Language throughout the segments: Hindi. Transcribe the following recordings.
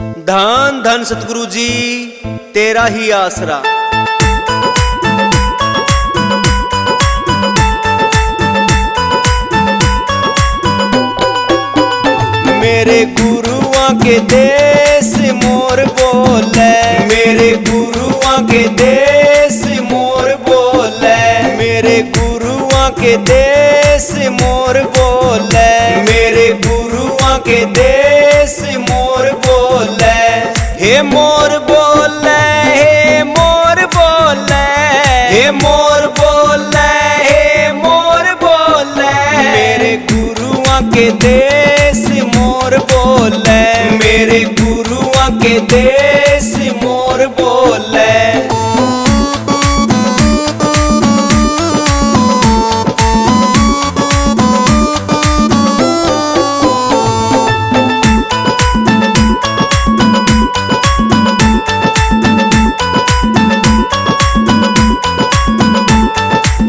धन धन सतगुरु जी तेरा ही आसरा। मेरे गुरुआ के देश मोर बोले, मेरे गुरुआ के देश मोर बोले, मेरे गुरुआ के देश मोर बोले, मेरे गुरुआ के देश मोर बोले। हे मोर बोले, हे मोर बोले, हे मोर बोले, हे मोर बोले, मेरे गुरुआ के देश मोर बोले, मेरे गुरुआ के देश मोर बोले।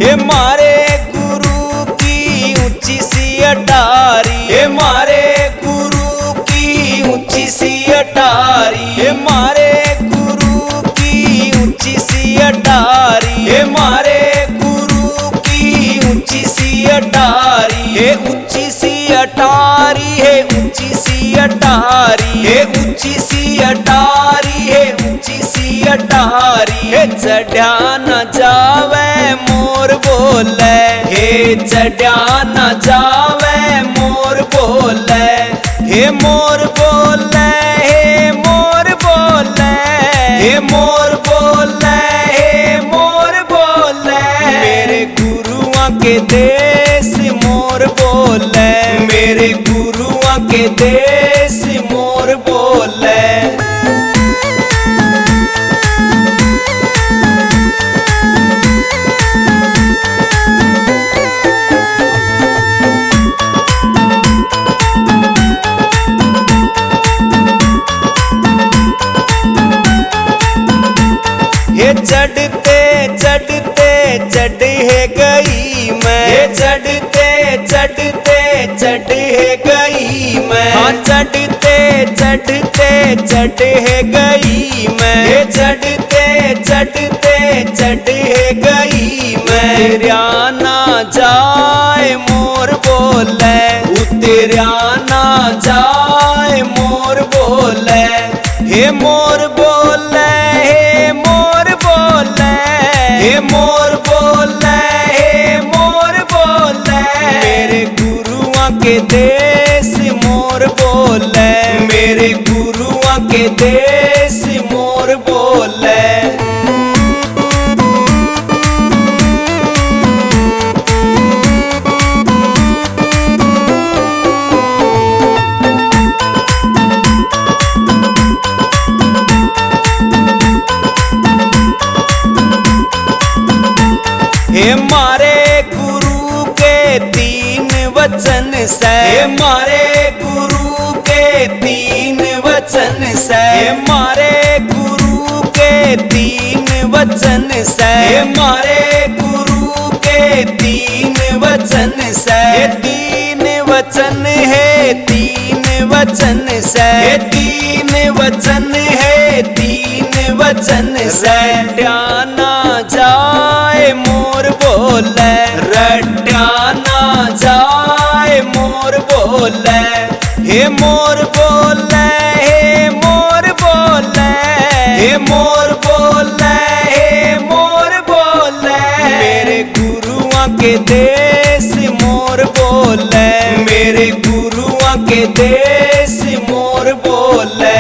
हे मारे गुरु की ऊंची सी अटारी, हे मारे गुरु की ऊंची सी अटारी, हे मारे गुरु की ऊंची सी अटारी, हे मारे गुरु की ऊंची सी अटारी, हे ऊंची सी अटारी, हे ऊंची सी अटारी, हे ऊंची सी अटारी, हे ऊंची सी अटारी। हे चढ़ा न जावे मोर बोले, हे चढ़ा न जावे मोर बोले, हे मोर बोले, हे मोर बोले, हे मोर बोले, हे मोर बोले, मेरे गुरुआ के देश मोर बोले, मेरे गुरुआ के देश मोर बोले। ये चढ़ते चढ़ते चढ़े गई मैं, ये चढ़ते चढ़ते चढ़े गई मैं, हाँ चढ़ते चढ़ते चढ़े गई मैं, ये चढ़ते चढ़ते चढ़े गई मैं। उतरिया ना जाए मोर बोले, उतरिया ना जाए मोर बोले, हे मोर बोले, हे मोर बोले, हे मोर बोले, हे मोर बोले, मेरे गुरुआ के देश मोर बोले, मेरे गुरुआ के देश मोर बोले। हे मारे गुरु के तीन वचन से, हे मारे गुरु के तीन वचन से, हे मारे गुरु के तीन वचन से, हे मारे गुरु के तीन वचन से। तीन वचन है तीन वचन से, तीन वचन है तीन वचन से। रट्या ना जाए मोर बोले, रट्या ना जाए मोर बोले, हे मोर बोले, हे मोर बोले, हे मोर बोले, हे मोर बोले, मेरे गुरुआ के देश मोर बोले, मेरे गुरुआ के देश मोर बोले।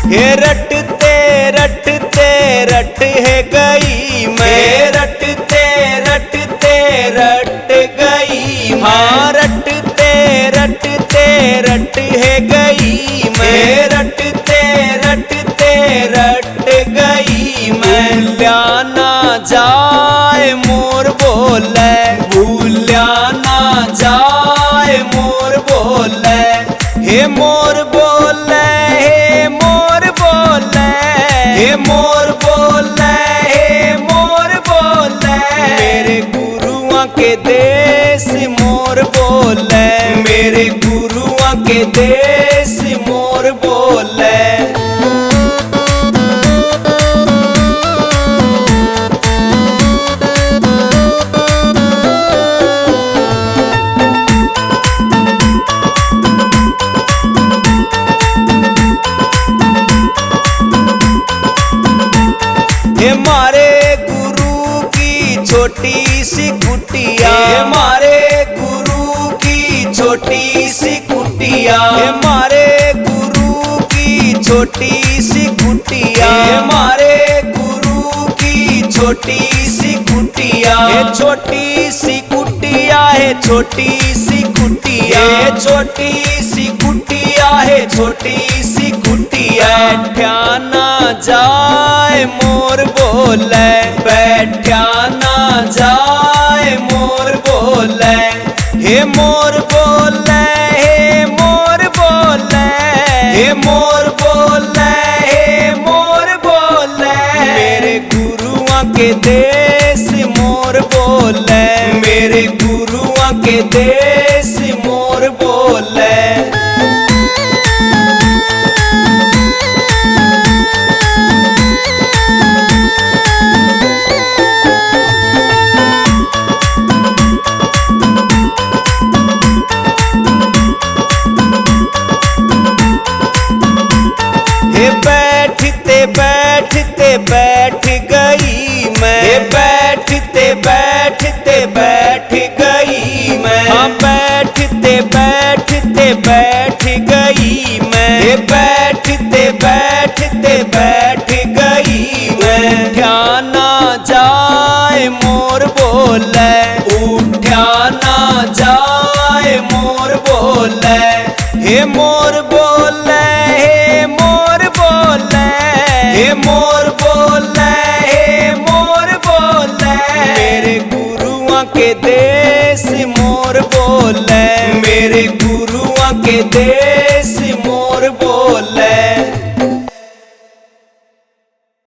हे रटते रटते रट है गई मैं, रटते रटते रट गई, हाँ रटते रटते रट है गई मैं, रटते रटते रट गई मैं। भूलिया ना जाए मोर बोले, भूलिया ना जाए मोर बोले, हे मोर बोले, हे मोर बोले, हे मोर बोले, हे मोर बोले, मेरे गुरुआ के देश मोर बोले, मेरे गुरुआ के देश मोर बोले। हमारे गुरु की छोटी सी कुटिया, हमारे गुरु की छोटी सी कुटिया, हमारे गुरु की छोटी सी कुटिया, हमारे गुरु की छोटी सी कुटिया, है छोटी सी कुटिया, है छोटी सी कुटिया, है छोटी सी कुटिया, है छोटी सी कुटिया। बैठा ना जाए मोर बोले, बैठा ना जाए मोर बोले, हे मोर बोले, हे मोर बोले, हे मोर बोले, हे मोर बोले, मेरे गुरुआ के देश मोर बोले, मेरे गुरुआ के देश मोर बोले। बैठते बैठते बैठ गई मैं, बैठते बैठते बैठ गई मैं, हाँ बैठते बैठते बैठ गई मैं, बैठते बैठते बैठ गई मैं। उठा ना जाए मोर बोले, उठा ना जाए मोर बोले, हे मोर बोले, हे मोर बोले, हे मोर बोले, हे मोर बोले, मेरे गुरुआ के देश मोर बोले, मेरे गुरुआ के देश मोर